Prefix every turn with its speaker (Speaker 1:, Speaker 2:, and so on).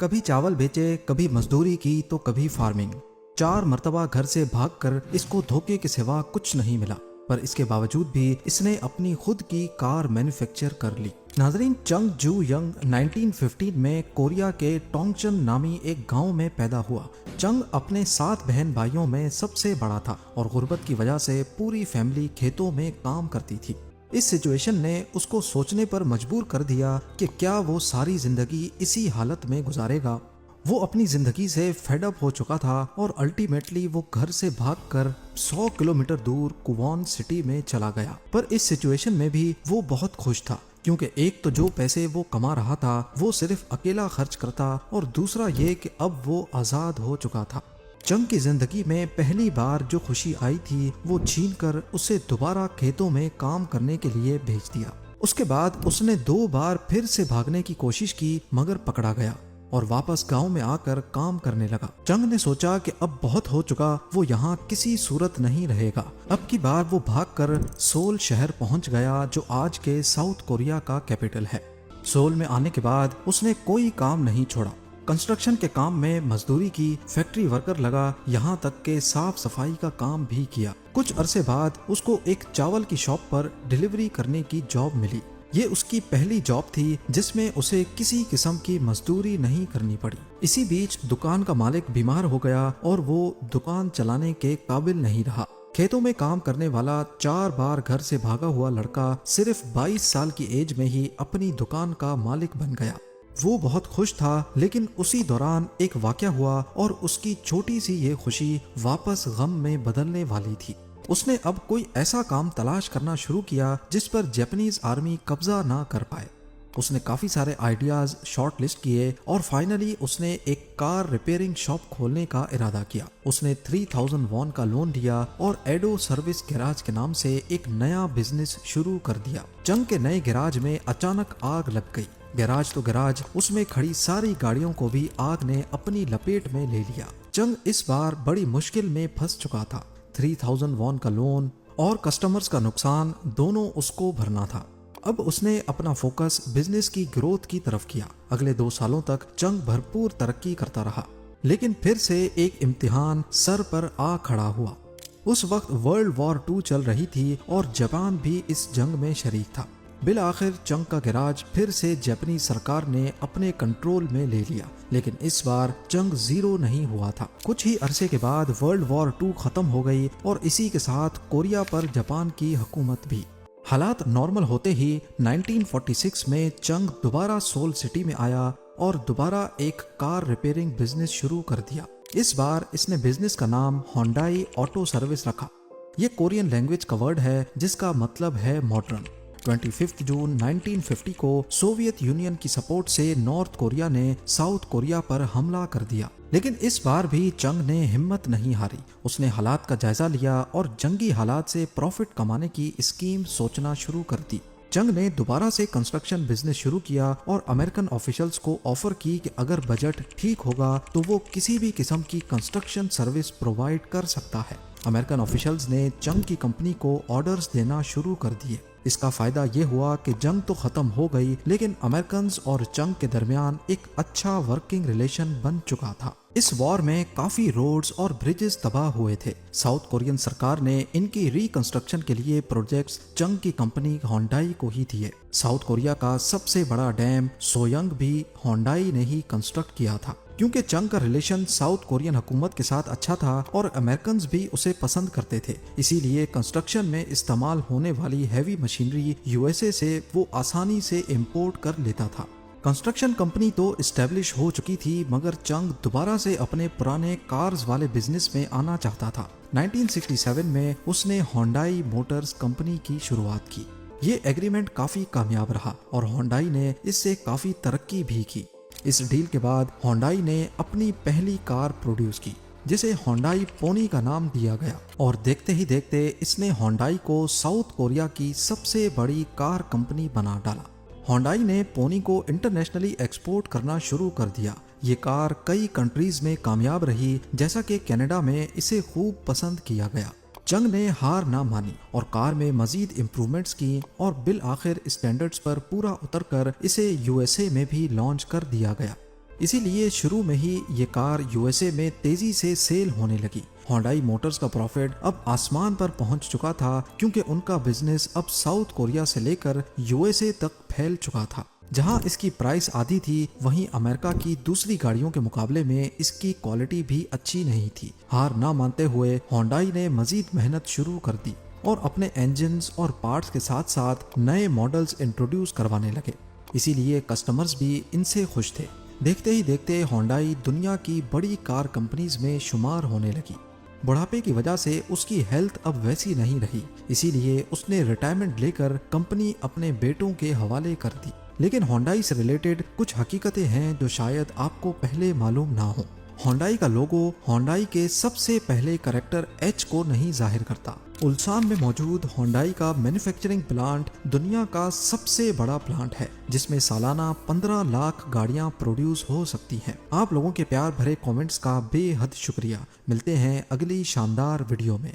Speaker 1: कभी चावल बेचे, कभी मजदूरी की तो कभी फार्मिंग। 4 मर्तबा घर से भागकर इसको धोखे के सिवा कुछ नहीं मिला, पर इसके बावजूद भी इसने अपनी खुद की कार मैन्युफैक्चर कर ली। नाजरीन, चंग जू यंग 1915 में कोरिया के टोंगचन नामी एक गांव में पैदा हुआ। चंग अपने 7 बहन भाइयों में सबसे बड़ा था और गुर्बत की वजह से पूरी फैमिली खेतों में काम करती थी। इस सिचुएशन ने उसको सोचने पर मजबूर कर दिया कि क्या वो सारी जिंदगी इसी हालत में गुजारेगा। वो अपनी जिंदगी से फेड अप हो चुका था और अल्टीमेटली वो घर से भागकर 100 किलोमीटर दूर कुवॉन सिटी में चला गया। पर इस सिचुएशन में भी वो बहुत खुश था, क्योंकि एक तो जो पैसे वो कमा रहा था वो सिर्फ अकेला खर्च करता और दूसरा ये कि अब वो आजाद हो चुका था। चंग की जिंदगी में पहली बार जो खुशी आई थी वो छीन कर उसे दोबारा खेतों में काम करने के लिए भेज दिया। उसके बाद उसने 2 बार फिर से भागने की कोशिश की, मगर पकड़ा गया और वापस गांव में आकर काम करने लगा। चंग ने सोचा कि अब बहुत हो चुका, वो यहाँ किसी सूरत नहीं रहेगा। अब की बार वो भागकर सोल शहर पहुंच गया, जो आज के साउथ कोरिया का कैपिटल है। सोल में आने के बाद उसने कोई काम नहीं छोड़ा। कंस्ट्रक्शन के काम में मजदूरी की, फैक्ट्री वर्कर लगा, यहाँ तक के साफ सफाई का काम भी किया। कुछ अरसे बाद उसको एक चावल की शॉप पर डिलीवरी करने की जॉब मिली। ये उसकी पहली जॉब थी जिसमें उसे किसी किस्म की मजदूरी नहीं करनी पड़ी। इसी बीच दुकान का मालिक बीमार हो गया और वो दुकान चलाने के काबिल नहीं रहा। खेतों में काम करने वाला 4 बार घर से भागा हुआ लड़का सिर्फ 22 साल की एज में ही अपनी दुकान का मालिक बन गया। वो बहुत खुश था, लेकिन उसी दौरान एक वाकया हुआ और उसकी छोटी सी ये खुशी वापस गम में बदलने वाली थी। उसने अब कोई ऐसा काम तलाश करना शुरू किया जिस पर जापानीज आर्मी कब्जा ना कर पाए। उसने काफी सारे आइडियाज शॉर्ट लिस्ट किए और फाइनली उसने एक कार रिपेयरिंग शॉप खोलने का इरादा किया। उसने 3000 वॉन का लोन लिया और एडो सर्विस गैराज के नाम से एक नया बिजनेस शुरू कर दिया। चंग के नए गैराज में अचानक आग लग गई। गैराज तो गैराज, उसमें खड़ी सारी गाड़ियों को भी आग ने अपनी लपेट में ले लिया। चंग इस बार बड़ी मुश्किल में फंस चुका था। 3000 वॉन का लोन और कस्टमर्स का नुकसान दोनों उसको भरना था। अब उसने अपना फोकस बिजनेस की ग्रोथ की तरफ किया। अगले 2 सालों तक चंग भरपूर तरक्की करता रहा, लेकिन फिर से एक इम्तिहान सर पर आ खड़ा हुआ। उस वक्त वर्ल्ड वॉर 2 चल रही थी और जापान भी इस जंग में शरीक था। बिल आखिर चंग का गैराज फिर से जापानी सरकार ने अपने कंट्रोल में ले लिया, लेकिन इस बार जंग जीरो नहीं हुआ था। कुछ ही अरसे के बाद वर्ल्ड वॉर 2 खत्म हो गई और इसी के साथ कोरिया पर जापान की हुकूमत भी। हालात नॉर्मल होते ही 1946 में चंग दोबारा सोल सिटी में आया और दोबारा एक कार रिपेयरिंग बिजनेस शुरू कर दिया। इस बार इसने बिजनेस का नाम होंडाई ऑटो सर्विस रखा। ये कोरियन लैंग्वेज का वर्ड है जिसका मतलब है मॉडर्न। 25 जून 1950 को सोवियत यूनियन की सपोर्ट से नॉर्थ कोरिया ने साउथ कोरिया पर हमला कर दिया, लेकिन इस बार भी चंग ने हिम्मत नहीं हारी। उसने हालात का जायजा लिया और जंगी हालात से प्रॉफिट कमाने की स्कीम सोचना शुरू कर दी। चंग ने दोबारा से कंस्ट्रक्शन बिजनेस शुरू किया और अमेरिकन ऑफिशियल्स को ऑफर की कि अगर बजट ठीक होगा तो वो किसी भी किस्म की कंस्ट्रक्शन सर्विस प्रोवाइड कर सकता है। अमेरिकन ऑफिशियल्स ने चंग की कंपनी को ऑर्डर्स देना शुरू कर दिए। इसका फायदा ये हुआ कि जंग तो खत्म हो गई, लेकिन अमेरिकन और चंग के दरमियान एक अच्छा वर्किंग रिलेशन बन चुका था। इस वॉर में काफी रोड्स और ब्रिजेस तबाह हुए थे। साउथ कोरियन सरकार ने इनकी रिकंस्ट्रक्शन के लिए प्रोजेक्ट्स चंग की कंपनी होंडाई को ही दिए। साउथ कोरिया का सबसे बड़ा डैम सोयंग भी होंडाई ने ही कंस्ट्रक्ट किया था। क्योंकि चंग का रिलेशन साउथ कोरियन हुकूमत के साथ अच्छा था और अमेरिकन भी उसे पसंद करते थे, इसीलिए कंस्ट्रक्शन में इस्तेमाल होने वाली हैवी मशीनरी यूएसए से वो आसानी से इंपोर्ट कर लेता था। कंस्ट्रक्शन कंपनी तो इस्टेब्लिश हो चुकी थी, मगर चंग दोबारा से अपने पुराने कार्स वाले बिजनेस में आना चाहता था। 1967 में उसने होंडाई मोटर्स कंपनी की शुरुआत की। ये एग्रीमेंट काफी कामयाब रहा और होंडाई ने इससे काफी तरक्की भी की। इस डील के बाद होंडाई ने अपनी पहली कार प्रोड्यूस की, जिसे होंडाई पोनी का नाम दिया गया, और देखते ही देखते इसने होंडाई को साउथ कोरिया की सबसे बड़ी कार कंपनी बना डाला। होंडाई ने पोनी को इंटरनेशनली एक्सपोर्ट करना शुरू कर दिया। ये कार कई कंट्रीज में कामयाब रही, जैसा कि कनाडा में इसे खूब पसंद किया गया। चंग ने हार ना मानी और कार में मजीद इम्प्रूवमेंट्स की और बिल आखिर स्टैंडर्ड्स पर पूरा उतरकर इसे यूएसए में भी लॉन्च कर दिया गया। इसीलिए शुरू में ही ये कार यूएसए में तेजी से सेल होने लगी। होंडाई मोटर्स का प्रॉफिट अब आसमान पर पहुंच चुका था, क्योंकि उनका बिजनेस अब साउथ कोरिया से लेकर यूएसए तक फैल चुका था। जहां इसकी प्राइस आधी थी, वहीं अमेरिका की दूसरी गाड़ियों के मुकाबले में इसकी क्वालिटी भी अच्छी नहीं थी। हार ना मानते हुए होंडाई ने मजीद मेहनत शुरू कर दी और अपने इंजन्स और पार्ट्स के साथ साथ नए मॉडल्स इंट्रोड्यूस करवाने लगे। इसीलिए कस्टमर्स भी इनसे खुश थे। देखते ही देखते होंडाई दुनिया की बड़ी कार कंपनीज में शुमार होने लगी। बुढ़ापे की वजह से उसकी हेल्थ अब वैसी नहीं रही, इसीलिए उसने रिटायरमेंट लेकर कंपनी अपने बेटों के हवाले कर दी। लेकिन होंडाई से रिलेटेड कुछ हकीकतें हैं जो शायद आपको पहले मालूम ना हो। होंडाई का लोगो होंडाई के सबसे पहले कैरेक्टर एच को नहीं जाहिर करता। उल्सान में मौजूद होंडाई का मैन्युफैक्चरिंग प्लांट दुनिया का सबसे बड़ा प्लांट है, जिसमें सालाना 15 लाख गाड़ियां प्रोड्यूस हो सकती हैं। आप लोगों के प्यार भरे कमेंट्स का बेहद शुक्रिया। मिलते हैं अगली शानदार वीडियो में।